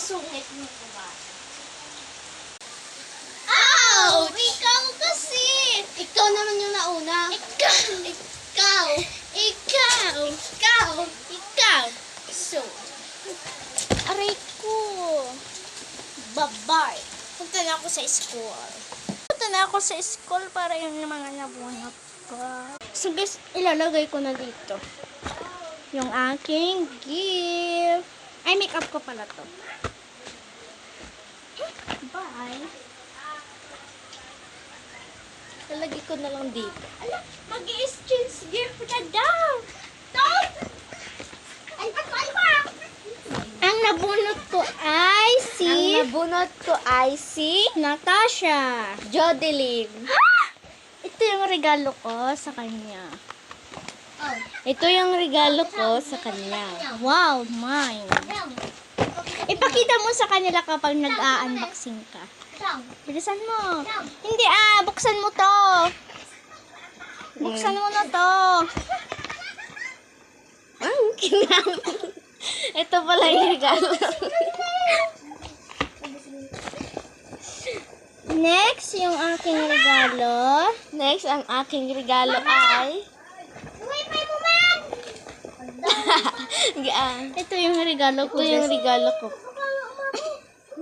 sungit mo ba? Ow! Ikaw kasi! Ikaw naman yung nauna. Ikaw! So, aray ko. Babay. Punta na ako sa school. Para yung mga nabunot ko. So guys, ilalagay ko na dito yung aking gift. Ay, makeup ko pala to. Bye. Lalagay ko na lang dito. Ala, mag-i-exchange gift na daw. Stop! Ay, ang nabunot ko ay si Natasha Jodeline. Ito yung regalo ko sa kanya. Wow, mine. Ipakita mo sa kanila kapag nag-a-unboxing ka. Bilisan mo. Hindi buksan mo to. Buksan mo na to. Ito pala yung regalo. Next, yung aking regalo. Ang aking regalo ay... Ito yung regalo ko.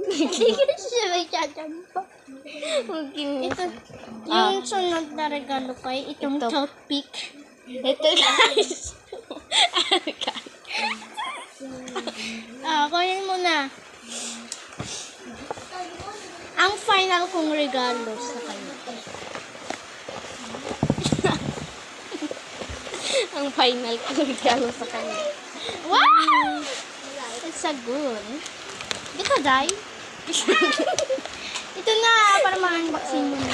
Hindi ko siya may chachampa. Ito, yung sunod na regalo ko ay itong toothpick. Ito guys. Kunin mo na. Ang final kong regalo sa kanya. Wow! It's a good. Dito, Day. Ito na, para ma-unboxing mo na.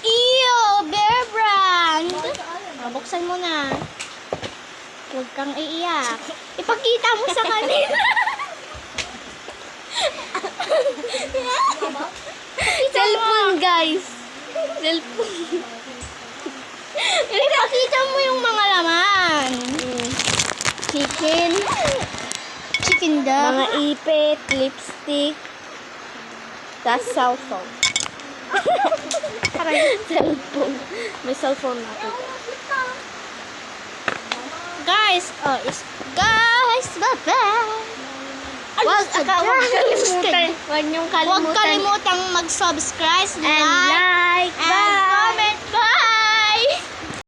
Ew! Bear Brand! Buksan mo na. Huwag kang iiyak. Ipakita mo sa kanila. Cellphone, guys. Ipakita mo yung mga laman. Chicken daw. Mga ipit, lipstick, tas cellphone. Cellphone. May cellphone natin. Guys, bye-bye. Huwag niyong Huwag kalimutang mag-subscribe, and like. Bye!